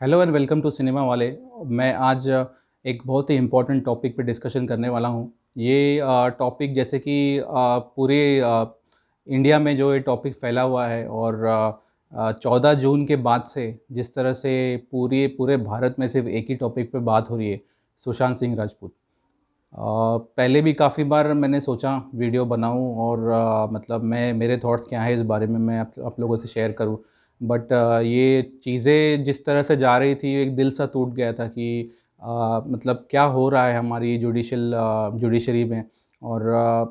Hello and welcome to cinema वाले। मैं आज एक बहुत ही इम्पोर्टेंट टॉपिक पे डिस्कशन करने वाला हूँ। ये टॉपिक जैसे कि पूरे इंडिया में जो ये टॉपिक फैला हुआ है और 14 जून के बाद से जिस तरह से पूरे पूरे भारत में सिर्फ एक ही टॉपिक पे बात हो रही है, सुशांत सिंह राजपूत। पहले भी काफ़ी बार मैंने सोचा वीडियो बनाऊं और मतलब मैं मेरे थॉट्स क्या है इस बारे में मैं आप लोगों से शेयर करूं। बट ये चीज़ें जिस तरह से जा रही थी एक दिल सा टूट गया था कि मतलब क्या हो रहा है हमारी जुडिशरी में। और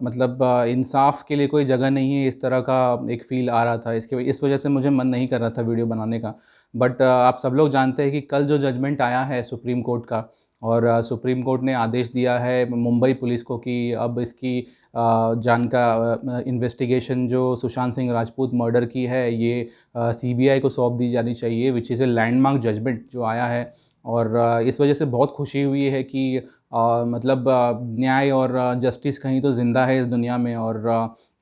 मतलब इंसाफ के लिए कोई जगह नहीं है, इस तरह का एक फ़ील आ रहा था। इस वजह से मुझे मन नहीं कर रहा था वीडियो बनाने का। बट आप सब लोग जानते हैं कि कल जो जजमेंट आया है सुप्रीम कोर्ट का, और सुप्रीम कोर्ट ने आदेश दिया है मुंबई पुलिस को कि अब इसकी जान का इन्वेस्टिगेशन जो सुशांत सिंह राजपूत मर्डर की है ये सीबीआई को सौंप दी जानी चाहिए, which is a landmark judgement जो आया है। और इस वजह से बहुत खुशी हुई है कि मतलब न्याय और जस्टिस कहीं तो ज़िंदा है इस दुनिया में। और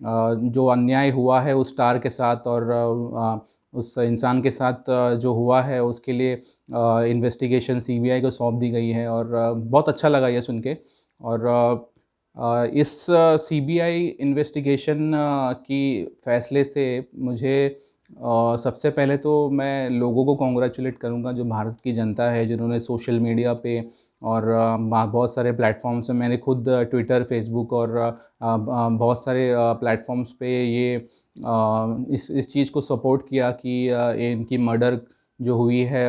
जो अन्याय हुआ है उस स्टार के साथ और उस इंसान के साथ जो हुआ है उसके लिए इन्वेस्टिगेशन सीबीआई को सौंप दी गई है। और बहुत अच्छा लगा ये सुन के। और इस सीबीआई इन्वेस्टिगेशन की फ़ैसले से मुझे सबसे पहले तो मैं लोगों को कॉन्ग्रेचुलेट करूंगा, जो भारत की जनता है जिन्होंने सोशल मीडिया पे और बहुत सारे प्लेटफॉर्म्स में, मैंने खुद ट्विटर, फेसबुक और बहुत सारे प्लेटफॉर्म्स पे ये इस चीज़ को सपोर्ट किया कि इनकी मर्डर जो हुई है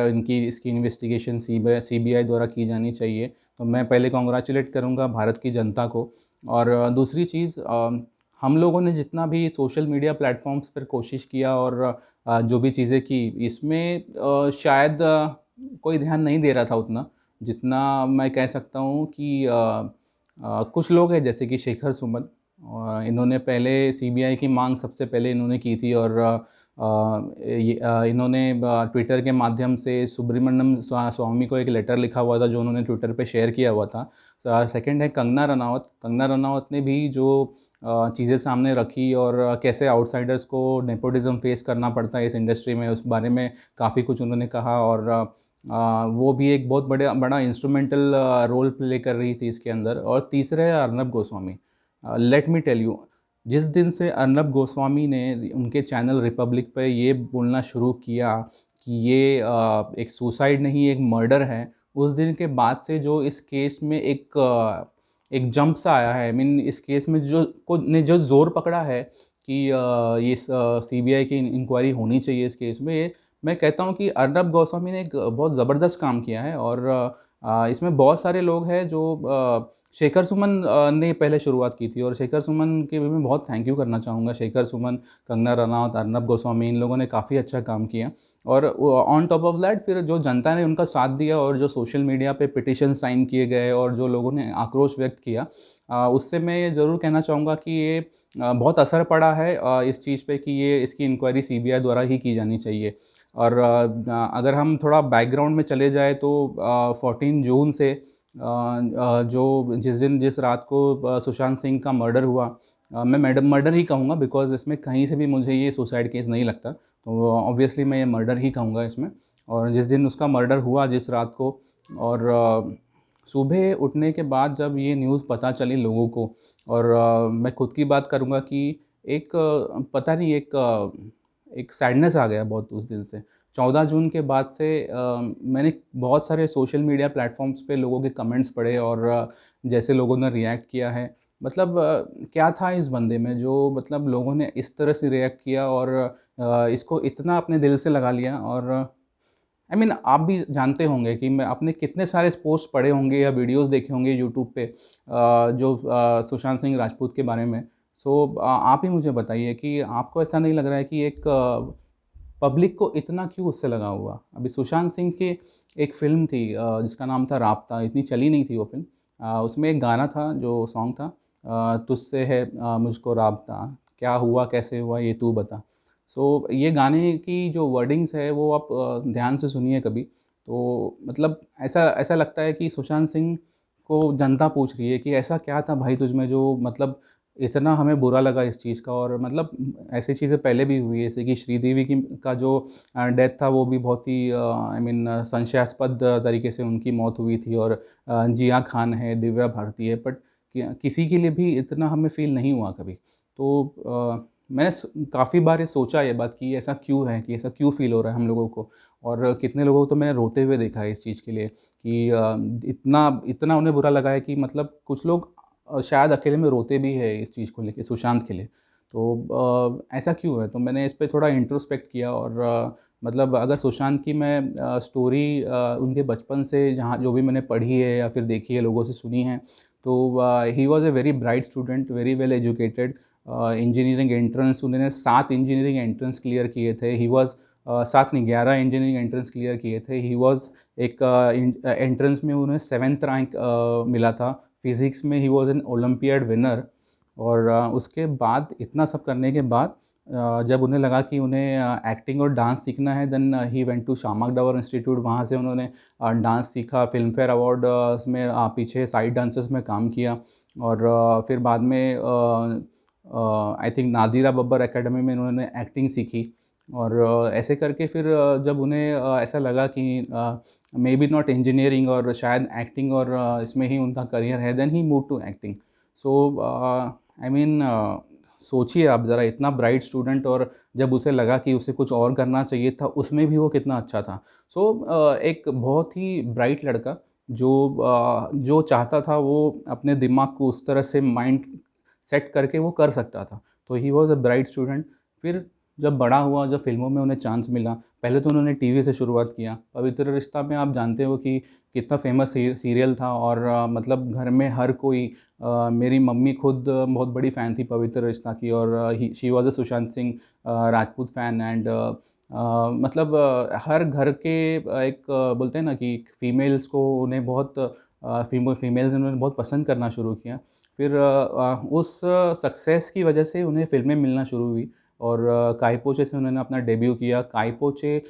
इसकी इन्वेस्टिगेशन सीबीआई द्वारा की जानी चाहिए। तो मैं पहले कॉन्ग्रेचुलेट करूंगा भारत की जनता को। और दूसरी चीज़, हम लोगों ने जितना भी सोशल मीडिया प्लेटफॉर्म्स पर कोशिश किया और जो भी चीज़ें की, इसमें शायद कोई ध्यान नहीं दे रहा था उतना जितना मैं कह सकता हूँ कि कुछ लोग हैं जैसे कि शेखर सुमन। इन्होंने पहले सीबीआई की मांग सबसे पहले इन्होंने की थी। और इन्होंने ट्विटर के माध्यम से सुब्रमण्यम स्वामी को एक लेटर लिखा हुआ था जो उन्होंने ट्विटर पे शेयर किया हुआ था। सेकंड है कंगना रनावत। कंगना रनावत ने भी जो चीज़ें सामने रखी और कैसे आउटसाइडर्स को नेपोटिज्म फेस करना पड़ता है इस इंडस्ट्री में, उस बारे में काफ़ी कुछ उन्होंने कहा। और वो भी एक बहुत बड़ा बड़ा इंस्ट्रूमेंटल रोल प्ले कर रही थी इसके अंदर। और तीसरे है Arnab Goswami. Let me tell you, जिस दिन से अर्नब गोस्वामी ने उनके चैनल रिपब्लिक पे ये बोलना शुरू किया कि ये एक सुसाइड नहीं एक मर्डर है, उस दिन के बाद से जो इस केस में एक जंप सा आया है। आई मीन इस केस में जो ज़ोर पकड़ा है कि ये सीबीआई की इंक्वायरी होनी चाहिए इस केस में, ये मैं कहता हूँ कि अर्नब गोस्वामी ने एक बहुत ज़बरदस्त काम किया है। और इसमें बहुत सारे लोग हैं जो शेखर सुमन ने पहले शुरुआत की थी, और शेखर सुमन के भी मैं बहुत थैंक यू करना चाहूँगा। शेखर सुमन, कंगना रनावत, अर्नब गोस्वामी, इन लोगों ने काफ़ी अच्छा काम किया। और ऑन टॉप ऑफ दैट फिर जो जनता ने उनका साथ दिया और जो सोशल मीडिया पे पिटिशन साइन किए गए और जो लोगों ने आक्रोश व्यक्त किया, उससे मैं ये ज़रूर कहना चाहूँगा कि ये बहुत असर पड़ा है इस चीज़ पे कि ये इसकी इंक्वायरी सीबीआई द्वारा ही की जानी चाहिए। और अगर हम थोड़ा बैकग्राउंड में चले जाए तो 14 जून से जो जिस रात को सुशांत सिंह का मर्डर हुआ, मैं मैडम मर्डर ही कहूँगा बिकॉज़ इसमें कहीं से भी मुझे ये सुसाइड केस नहीं लगता, तो ऑब्वियसली मैं ये मर्डर ही कहूँगा इसमें। और जिस दिन उसका मर्डर हुआ जिस रात को, और सुबह उठने के बाद जब ये न्यूज़ पता चली लोगों को, और मैं खुद की बात करूँगा कि एक पता नहीं एक सैडनेस आ गया बहुत उस दिन से। 14 जून के बाद से मैंने बहुत सारे सोशल मीडिया प्लेटफॉर्म्स पे लोगों के कमेंट्स पढ़े और जैसे लोगों ने रिएक्ट किया है, मतलब क्या था इस बंदे में जो मतलब लोगों ने इस तरह से रिएक्ट किया और इसको इतना अपने दिल से लगा लिया। और आई मीन आप भी जानते होंगे कि मैं अपने कितने सारे पोस्ट पढ़े होंगे या वीडियोस देखे होंगे यूट्यूब पे जो सुशांत सिंह राजपूत के बारे में। सो आप ही मुझे बताइए कि आपको ऐसा नहीं लग रहा है कि एक पब्लिक को इतना क्यों उससे लगा हुआ। अभी सुशांत सिंह की एक फ़िल्म थी जिसका नाम था राब्ता, इतनी चली नहीं थी वो फ़िल्म। उसमें एक गाना था जो सॉन्ग था, तुझसे है मुझको राब्ता, क्या हुआ कैसे हुआ ये तू बता। सो ये गाने की जो वर्डिंग्स है वो आप ध्यान से सुनिए कभी, तो मतलब ऐसा ऐसा लगता है कि सुशांत सिंह को जनता पूछ रही है कि ऐसा क्या था भाई तुझ में जो मतलब इतना हमें बुरा लगा इस चीज़ का। और मतलब ऐसी चीज़ें पहले भी हुई है, जैसे कि श्रीदेवी की का जो डेथ था वो भी बहुत ही आई मीन संशयास्पद तरीके से उनकी मौत हुई थी। और जिया खान है, दिव्या भारती है, बट किसी के लिए भी इतना हमें फ़ील नहीं हुआ कभी। तो मैंने काफ़ी बार ये सोचा ये बात कि ऐसा क्यों है, कि ऐसा क्यों फ़ील हो रहा है हम लोगों को। और कितने लोगों को तो मैंने रोते हुए देखा है इस चीज़ के लिए कि इतना इतना उन्हें बुरा लगा है कि मतलब कुछ लोग शायद अकेले में रोते भी हैं इस चीज़ को लेके, सुशांत के लिए। तो ऐसा क्यों है? तो मैंने इस पे थोड़ा इंट्रोस्पेक्ट किया। और मतलब अगर सुशांत की मैं स्टोरी उनके बचपन से जहाँ जो भी मैंने पढ़ी है या फिर देखी है, लोगों से सुनी है, तो ही was a very bright student, very well educated. Engineering entrance उन्होंने 7 इंजीनियरिंग एंट्रेंस क्लियर किए थे। ही वाज़ 7 नहीं, 11 इंजीनियरिंग एंट्रेंस क्लियर किए थे। ही वाज़ एक एंट्रेंस में उन्हें 7th रैंक मिला था। फिज़िक्स में he was an olympiad winner. और उसके बाद इतना सब करने के बाद जब उन्हें लगा कि उन्हें एक्टिंग और डांस सीखना है, then he went to Shiamak Davar institute. वहाँ से उन्होंने डांस सीखा, फिल्म फेयर अवार्ड में पीछे साइड डांसेस में काम किया। और फिर बाद में I think Nadira Babbar academy में उन्होंने एक्टिंग सीखी। और ऐसे करके फिर जब उन्हें ऐसा लगा कि मे बी नॉट इंजीनियरिंग और शायद एक्टिंग और इसमें ही उनका करियर है, then he move to acting. So I mean सोचिए आप ज़रा, इतना ब्राइट स्टूडेंट, और जब उसे लगा कि उसे कुछ और करना चाहिए था, उसमें भी वो कितना अच्छा था। सो एक बहुत ही ब्राइट लड़का जो चाहता था वो अपने दिमाग को उस तरह से माइंड सेट करके वो कर सकता था। तो he was a bright student. फिर जब बड़ा हुआ, जब फ़िल्मों में उन्हें चांस मिला, पहले तो उन्होंने टीवी से शुरुआत किया। पवित्र रिश्ता में आप जानते हो कि कितना फ़ेमस सीरियल था। और मतलब घर में हर कोई मेरी मम्मी खुद बहुत बड़ी फ़ैन थी पवित्र रिश्ता की। और he she was a Sushant Singh Rajput fan. And मतलब हर घर के एक बोलते हैं ना कि फीमेल्स को उन्हें बहुत फीमेल्स उन्हें बहुत पसंद करना शुरू किया। फिर उस सक्सेस की वजह से उन्हें फ़िल्में मिलना शुरू हुई। और काइपोचे से उन्होंने अपना डेब्यू किया। काइपोचे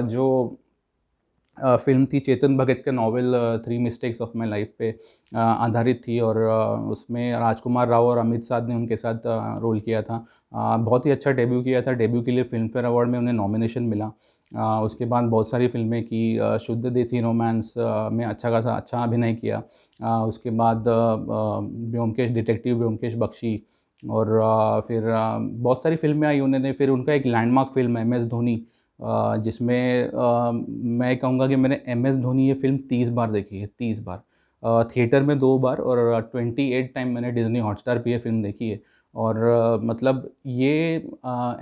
जो फ़िल्म थी चेतन भगत के novel three mistakes of my life पे आधारित थी। और उसमें राजकुमार राव और अमित साध ने उनके साथ रोल किया था। बहुत ही अच्छा डेब्यू किया था। डेब्यू के लिए फ़िल्म फेयर अवार्ड में उन्हें नॉमिनेशन मिला। उसके बाद बहुत सारी फ़िल्में की, शुद्ध देसी रोमांस में अच्छा खासा अच्छा अभिनय किया। उसके बाद ब्योमकेश डिटेक्टिव ब्योमकेश बख्शी। और फिर बहुत सारी फ़िल्में आई उन्होंने। फिर उनका एक landmark film M S Dhoni, जिसमें मैं कहूँगा कि मैंने एम एस धोनी ये फ़िल्म 30 बार देखी है, 30 बार। थिएटर में 2 बार, और 28 टाइम मैंने डिज़नी हॉटस्टार पे ये फ़िल्म देखी है। और मतलब ये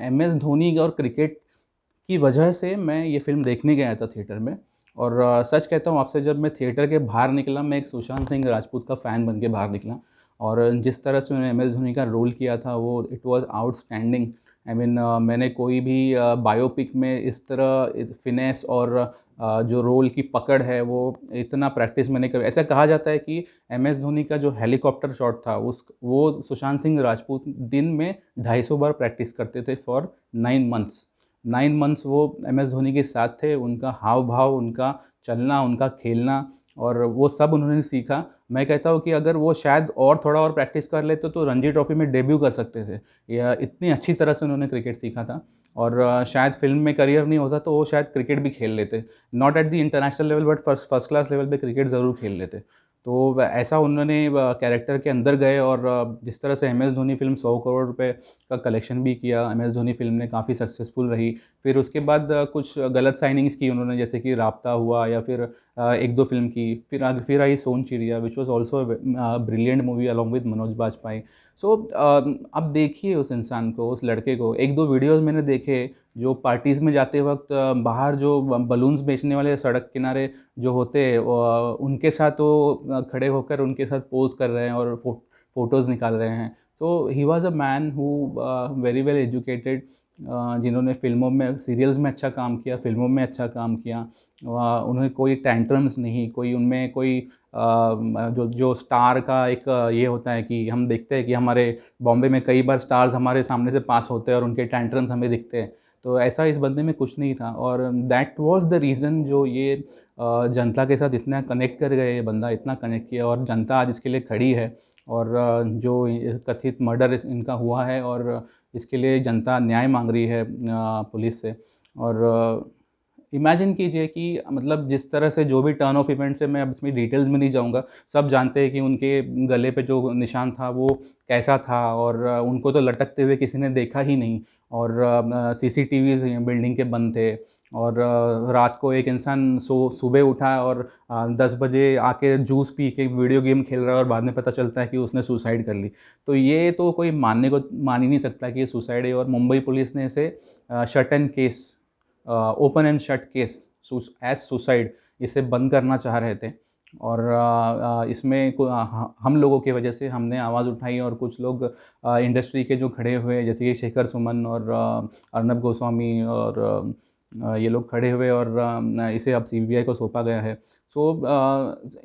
एम एस धोनी और क्रिकेट की वजह से मैं ये फ़िल्म देखने गया था थिएटर में। और सच कहता हूँ आपसे, जब मैं थिएटर के बाहर निकला, मैं एक सुशांत सिंह राजपूत का फ़ैन बन के बाहर निकला। और जिस तरह से उन्होंने एम एस धोनी का रोल किया था, वो it was outstanding. I mean मैंने कोई भी बायोपिक में इस तरह फिनेस और जो रोल की पकड़ है, वो इतना प्रैक्टिस मैंने कभी, ऐसा कहा जाता है कि एम एस धोनी का जो हेलीकॉप्टर शॉट था, उस वो सुशांत सिंह राजपूत दिन में 250 बार प्रैक्टिस करते थे फॉर 9 मंथ्स। 9 मंथ्स वो एम एस धोनी के साथ थे। उनका हाव-भाव, उनका चलना, उनका खेलना, और वो सब उन्होंने सीखा। मैं कहता हूँ कि अगर वो शायद और थोड़ा और प्रैक्टिस कर लेते तो रणजी ट्रॉफ़ी में डेब्यू कर सकते थे। या इतनी अच्छी तरह से उन्होंने क्रिकेट सीखा था। और शायद फ़िल्म में करियर नहीं होता तो वो शायद क्रिकेट भी खेल लेते। Not at the international level, but first class level पे क्रिकेट ज़रूर खेल लेते। तो ऐसा उन्होंने कैरेक्टर के अंदर गए। और जिस तरह से M S Dhoni film 100 crore रुपए का कलेक्शन भी किया, एम एस धोनी फ़िल्म ने काफ़ी सक्सेसफुल रही। फिर उसके बाद कुछ गलत साइनिंग्स की उन्होंने, जैसे कि राब्ता हुआ, या फिर 1-2 फ़िल्म की। फिर आई Son Chiriya, which was also brilliant movie along with Manoj Bajpayee. So अब देखिए उस इंसान को, उस लड़के को। 1-2 वीडियोज़ मैंने देखे, जो पार्टीज़ में जाते वक़्त बाहर जो बलून्स बेचने वाले सड़क किनारे जो होते, उनके साथ वो खड़े होकर उनके साथ पोज़ कर रहे हैं और फ़ोटोज़ निकाल रहे हैं। So he was a man who very well educated, जिन्होंने फ़िल्मों में, सीरियल्स में अच्छा काम किया, फ़िल्मों में अच्छा काम किया। उन्हें कोई टेंट्रम्स नहीं, कोई उनमें कोई जो जो स्टार का एक ये होता है कि हम देखते हैं कि हमारे बॉम्बे में कई बार स्टार्स हमारे सामने से पास होते हैं और उनके टेंट्रम्स हमें दिखते हैं। तो ऐसा इस बंदे में कुछ नहीं था। और दैट वाज़ द रीज़न जो ये जनता के साथ इतना कनेक्ट कर गए, ये बंदा इतना कनेक्ट किया, और जनता आज इसके लिए खड़ी है। और जो ये कथित मर्डर इनका हुआ है और इसके लिए जनता न्याय मांग रही है पुलिस से। और इमेजिन कीजिए कि मतलब जिस तरह से जो भी टर्न ऑफ इवेंट्स है, मैं अब इसमें डिटेल्स में नहीं जाऊँगा। सब जानते हैं कि उनके गले पे जो निशान था वो कैसा था, और उनको तो लटकते हुए किसी ने देखा ही नहीं। और सीसीटीवीज़ बिल्डिंग के बंद थे, और रात को एक इंसान सुबह उठा और 10 बजे आके जूस पी के वीडियो गेम खेल रहा है, और बाद में पता चलता है कि उसने सुसाइड कर ली। तो ये तो कोई मान ही नहीं सकता कि ये सुसाइड है। और मुंबई पुलिस ने इसे shut and case, open and shut case as suicide, इसे बंद करना चाह रहे थे। और इसमें हम लोगों की वजह से हमने आवाज़ उठाई, और कुछ लोग इंडस्ट्री के जो खड़े हुए, जैसे कि शेखर सुमन और अर्नब गोस्वामी और ये लोग खड़े हुए, और इसे अब सीबीआई को सौंपा गया है। सो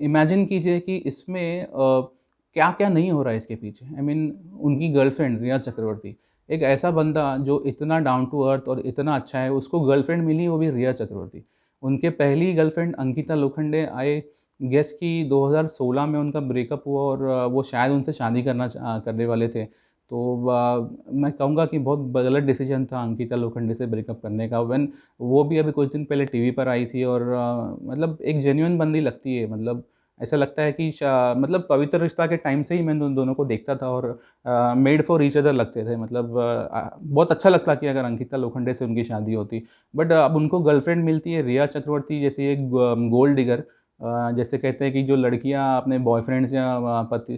इमेजिन कीजिए कि इसमें क्या क्या नहीं हो रहा है इसके पीछे। आई मीन उनकी गर्लफ्रेंड रिया चक्रवर्ती, एक ऐसा बंदा जो इतना डाउन टू अर्थ और इतना अच्छा है, उसको गर्लफ्रेंड मिली, वो भी रिया चक्रवर्ती। उनके पहली girlfriend Ankita Lokhande, I guess कि 2016 में उनका ब्रेकअप हुआ, और वो शायद उनसे शादी करने वाले थे। तो मैं कहूँगा कि बहुत गलत डिसीजन था अंकिता लोखंडे से ब्रेकअप करने का। वो भी अभी कुछ दिन पहले टीवी पर आई थी, और मतलब एक जेन्युइन बंदी लगती है। मतलब ऐसा लगता है कि मतलब पवित्र रिश्ता के टाइम से ही मैं उन दोनों को देखता था, और मेड फॉर ईच अदर लगते थे। मतलब बहुत अच्छा लगता कि अगर अंकिता लोखंडे से उनकी शादी होती। बट अब उनको गर्लफ्रेंड मिलती है रिया चक्रवर्ती जैसी एक गोल्ड डिगर। जैसे कहते हैं कि जो लड़कियां अपने बॉयफ्रेंड्स या पति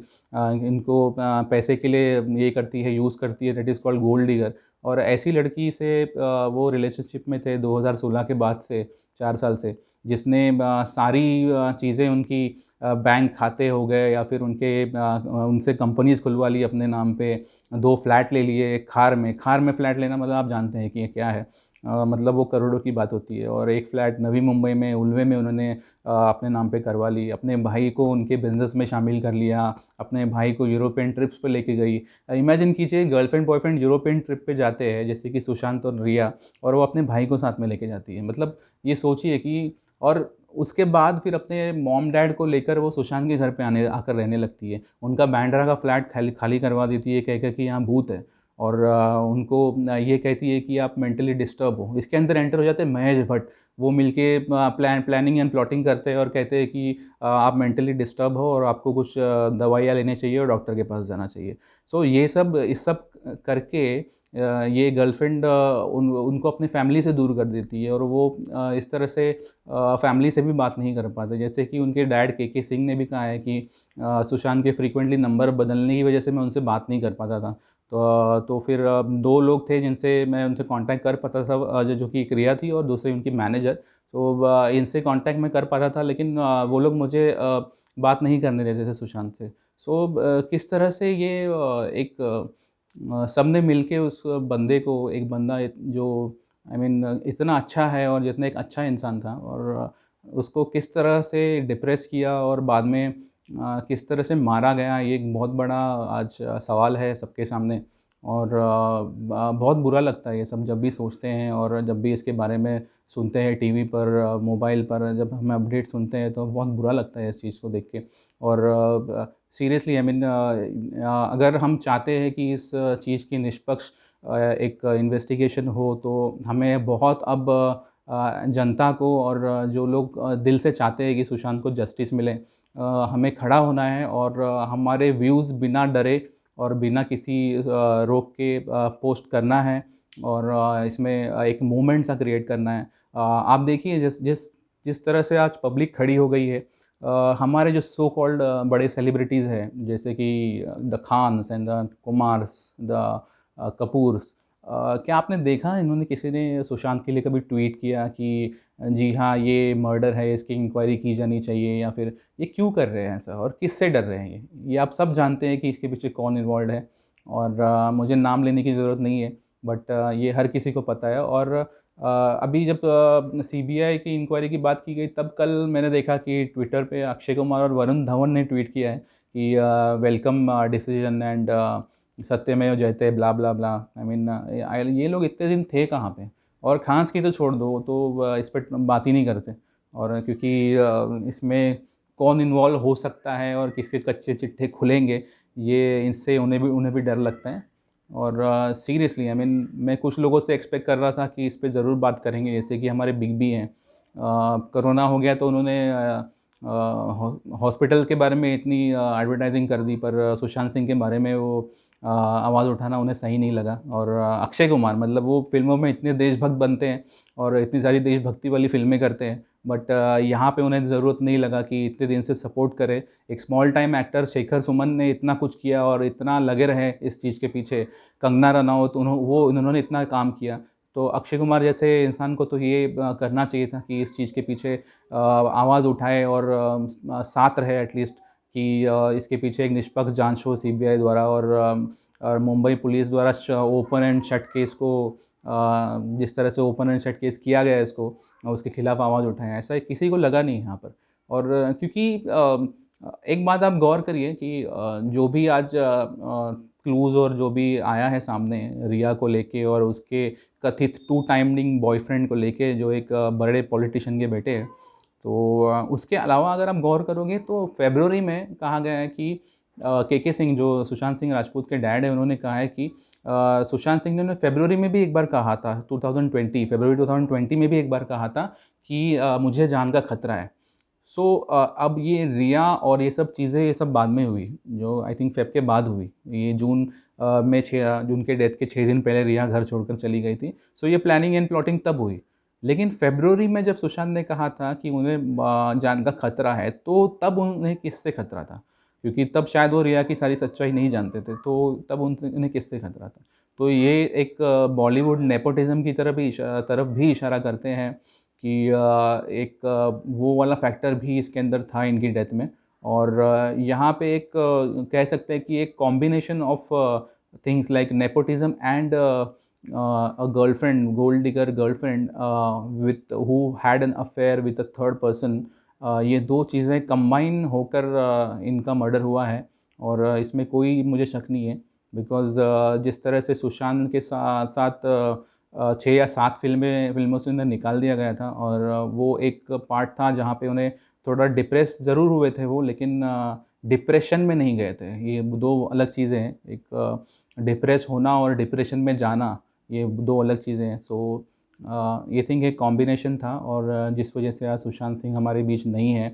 इनको पैसे के लिए ये करती है, यूज़ करती है, that is called gold digger. और ऐसी लड़की से वो रिलेशनशिप में थे 2016 के बाद से, 4 साल से, जिसने सारी चीज़ें उनकी बैंक खाते हो गए, या फिर उनसे कंपनीज़ खुलवा ली अपने नाम पे, 2 फ्लैट ले लिए एक खार में फ्लैट लेना मतलब आप जानते हैं कि ये क्या है। मतलब वो करोड़ों की बात होती है। और एक फ्लैट नवी मुंबई में उल्वे में उन्होंने अपने नाम पे करवा ली, अपने भाई को उनके बिज़नेस में शामिल कर लिया, अपने भाई को यूरोपियन ट्रिप्स पे लेके गई। इमेजिन कीजिए गर्लफ्रेंड बॉयफ्रेंड यूरोपियन ट्रिप पे जाते हैं, जैसे कि सुशांत और रिया, और वो अपने भाई को साथ में लेके जाती है। मतलब ये सोचिए कि, और उसके बाद फिर अपने मॉम डैड को लेकर वो सुशांत के घर पे आकर रहने लगती है। उनका बांद्रा का फ्लैट खाली खाली करवा देती है, कह कि यहाँ भूत है। और उनको ये कहती है कि आप मेंटली डिस्टर्ब हो। इसके अंदर एंटर हो जाते हैं महेश भट्ट। वो मिलके प्लानिंग एंड प्लॉटिंग करते हैं, और कहते हैं कि आप मेंटली डिस्टर्ब हो और आपको कुछ दवाइयाँ लेनी चाहिए और डॉक्टर के पास जाना चाहिए। सो ये सब इस सब करके ये गर्लफ्रेंड उनको अपनी फैमिली से दूर कर देती है, और वो इस तरह से फैमिली से भी बात नहीं कर पाते। जैसे कि उनके डैड के सिंह ने भी कहा है कि सुशांत के फ्रीक्वेंटली नंबर बदलने की वजह से मैं उनसे बात नहीं कर पाता था। तो फिर 2 लोग थे जिनसे मैं उनसे कांटेक्ट कर पाता था, जो कि एक रिया थी और दूसरी उनकी मैनेजर। तो इनसे कांटेक्ट मैं कर पाता था, लेकिन वो लोग मुझे बात नहीं करने देते थे सुशांत से। सो किस तरह से ये एक सबने मिलके उस बंदे को, एक बंदा जो आई मीन इतना अच्छा है और जितना एक अच्छा इंसान था, और उसको किस तरह से डिप्रेस किया और बाद में किस तरह से मारा गया, ये एक बहुत बड़ा आज सवाल है सबके सामने। और बहुत बुरा लगता है ये सब जब भी सोचते हैं, और जब भी इसके बारे में सुनते हैं टीवी पर, मोबाइल पर जब हम अपडेट सुनते हैं, तो बहुत बुरा लगता है इस चीज़ को देख के। और सीरियसली आई मीन अगर हम चाहते हैं कि इस चीज़ की निष्पक्ष एक इन्वेस्टिगेशन हो, तो हमें बहुत अब जनता को, और जो लोग दिल से चाहते हैं कि सुशांत को जस्टिस मिले, हमें खड़ा होना है, और हमारे व्यूज़ बिना डरे और बिना किसी रोक के पोस्ट करना है। और इसमें एक मूवमेंट सा क्रिएट करना है। आप देखिए जिस जिस जिस तरह से आज पब्लिक खड़ी हो गई है, हमारे जो सो कॉल्ड बड़े सेलिब्रिटीज़ हैं, जैसे कि the Khans and the Kumars, the Kapoors, क्या आपने देखा इन्होंने, किसी ने सुशांत के लिए कभी ट्वीट किया कि जी हाँ, ये मर्डर है, इसकी इंक्वायरी की जानी चाहिए, या फिर ये क्यों कर रहे हैं ऐसा, और किससे डर रहे हैं ये आप सब जानते हैं कि इसके पीछे कौन इन्वॉल्व है। और मुझे नाम लेने की ज़रूरत नहीं है, बट ये हर किसी को पता है। और अभी जब सीबीआई की इंक्वायरी की बात की गई, तब कल मैंने देखा कि ट्विटर पे अक्षय कुमार और वरुण धवन ने ट्वीट किया है कि वेलकम डिसीजन एंड सत्यमेव जयते ब्ला ब्ला ब्ला। आई मीन ये लोग इतने दिन थे कहाँ पे। और खान्स की तो छोड़ दो, तो इस पर बात ही नहीं करते। और क्योंकि इसमें कौन इन्वॉल्व हो सकता है और किसके कच्चे चिट्ठे खुलेंगे, ये इससे उन्हें भी डर लगता है। और सीरियसली आई मीन मैं कुछ लोगों से एक्सपेक्ट कर रहा था कि इस पे ज़रूर बात करेंगे, जैसे कि हमारे बिग बी हैं। कोरोना हो गया तो उन्होंने हॉस्पिटल के बारे में इतनी एडवर्टाइजिंग कर दी, पर सुशांत सिंह के बारे में वो आवाज़ उठाना उन्हें सही नहीं लगा। और अक्षय कुमार मतलब वो फिल्मों में इतने देशभक्त बनते हैं और इतनी सारी देशभक्ति वाली फिल्में करते हैं, बट यहाँ पे उन्हें ज़रूरत नहीं लगा कि इतने दिन से सपोर्ट करे। एक small time actor Shekhar Suman ने इतना कुछ किया और इतना लगे रहे इस चीज़ के पीछे। कंगना रनावत उन्होंने इतना काम किया। तो अक्षय कुमार जैसे इंसान को तो ये करना चाहिए था कि इस चीज़ के पीछे आवाज़ उठाए और साथ रहे एटलीस्ट, कि इसके पीछे एक निष्पक्ष जांच हो सीबीआई द्वारा, और मुंबई पुलिस द्वारा ओपन एंड शट केस को जिस तरह से ओपन एंड शट केस किया गया है इसको, उसके खिलाफ आवाज़ उठाएं, ऐसा किसी को लगा नहीं यहाँ पर। और क्योंकि एक बात आप गौर करिए कि जो भी आज क्लूज़ और जो भी आया है सामने रिया को लेके और उसके कथित टू टाइमिंग बॉयफ्रेंड को लेके, जो एक बड़े पॉलिटिशियन के बेटे हैं, तो उसके अलावा अगर आप गौर करोगे तो फरवरी में कहा गया है कि के सिंह जो सुशांत सिंह राजपूत के डैड हैं, उन्होंने कहा है कि सुशांत सिंह ने फरवरी में भी एक बार कहा था, 2020 फरवरी 2020 में भी एक बार कहा था कि मुझे जान का खतरा है। सो अब ये रिया और ये सब चीज़ें ये सब बाद में हुई, जो आई थिंक फेब के बाद हुई। ये जून के डेथ के 6 दिन पहले रिया घर छोड़कर चली गई थी। सो ये प्लानिंग एंड प्लॉटिंग तब हुई। लेकिन फरवरी में जब सुशांत ने कहा था कि उन्हें जान का खतरा है, तो तब उन्हें किससे खतरा था? क्योंकि तब शायद वो रिया की सारी सच्चाई नहीं जानते थे, तो तब उन्हें किससे खतरा था? तो ये एक बॉलीवुड नेपोटिज़्म की तरफ भी इशारा करते हैं कि एक वो वाला फैक्टर भी इसके अंदर था इनकी डेथ में। और यहाँ पे एक कह सकते हैं कि एक combination of things like nepotism and a girlfriend, gold digger girlfriend with who had an affair with a third person, ये दो चीज़ें कंबाइन होकर इनका मर्डर हुआ है। और इसमें कोई मुझे शक नहीं है, बिकॉज़ जिस तरह से सुशांत के साथ 6 या 7 फिल्मों से उन्हें निकाल दिया गया था, और वो एक पार्ट था जहाँ पे उन्हें थोड़ा डिप्रेस ज़रूर हुए थे वो, लेकिन डिप्रेशन में नहीं गए थे। ये दो अलग चीज़ें हैं, एक डिप्रेस होना और डिप्रेशन में जाना, ये दो अलग चीज़ें हैं। सो ये थिंक एक कॉम्बिनेशन था, और जिस वजह से आज सुशांत सिंह हमारे बीच नहीं है।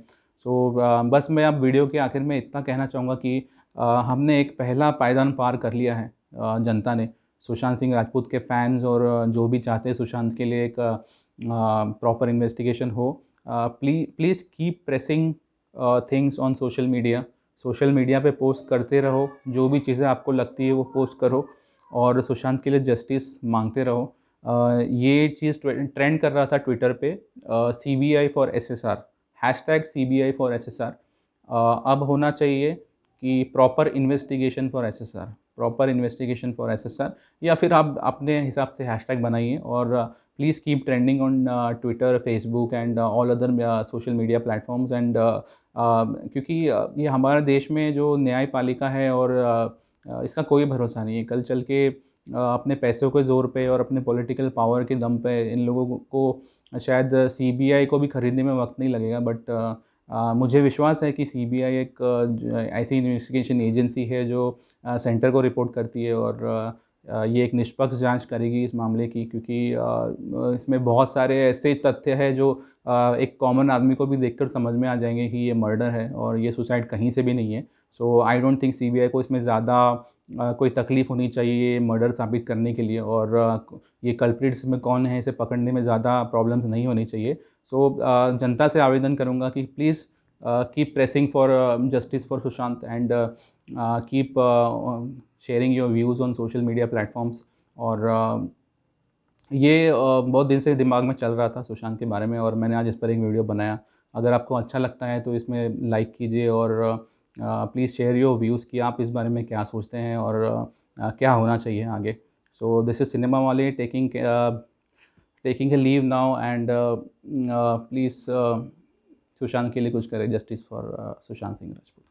सो बस मैं अब वीडियो के आखिर में इतना कहना चाहूँगा कि हमने एक पहला पायदान पार कर लिया है, जनता ने। सुशांत सिंह राजपूत के फैंस और जो भी चाहते हैं सुशांत के लिए एक प्रॉपर इन्वेस्टिगेशन हो, please keep pressing things on social media पे पोस्ट करते रहो, जो भी चीज़ें आपको लगती है वो पोस्ट करो, और सुशांत के लिए जस्टिस मांगते रहो। ये चीज़ ट्रेंड कर रहा था ट्विटर पे, CBI for SSR, hashtag CBI for SSR। अब होना चाहिए कि प्रॉपर इन्वेस्टिगेशन फॉर SSR, या फिर आप अपने हिसाब से हैशटैग बनाइए, और please keep trending on Twitter, Facebook and all other social media platforms. And क्योंकि ये हमारे देश में जो न्यायपालिका है, और इसका कोई भरोसा नहीं है। कल चल के अपने पैसों के ज़ोर पे और अपने पॉलिटिकल पावर के दम पे इन लोगों को शायद CBI को भी खरीदने में वक्त नहीं लगेगा, बट मुझे विश्वास है कि CBI एक ऐसी इन्वेस्टिगेशन एजेंसी है जो सेंटर को रिपोर्ट करती है, और ये एक निष्पक्ष जांच करेगी इस मामले की, क्योंकि इसमें बहुत सारे ऐसे तथ्य हैं जो एक कॉमन आदमी को भी देखकर समझ में आ जाएंगे कि ये मर्डर है और ये सुसाइड कहीं से भी नहीं है। सो आई डोंट थिंक CBI को इसमें ज़्यादा कोई तकलीफ़ होनी चाहिए मर्डर साबित करने के लिए, और ये कल्प्रिट्स में कौन है इसे पकड़ने में ज़्यादा प्रॉब्लम्स नहीं होनी चाहिए। सो जनता से आवेदन करूँगा कि please keep pressing for justice for Sushant, and keep sharing your views on social media platforms. और ये बहुत दिन से दिमाग में चल रहा था सुशांत के बारे में, और मैंने आज इस पर एक वीडियो बनाया। अगर आपको अच्छा लगता है तो इसमें लाइक कीजिए, और प्लीज़ शेयर योर व्यूज़ कि आप इस बारे में क्या सोचते हैं और क्या होना चाहिए आगे। सो दिस इज़ सिनेमा वाले taking a leave now, and please Sushant के लिए कुछ करें, जस्टिस फॉर सुशांत सिंह राजपूत।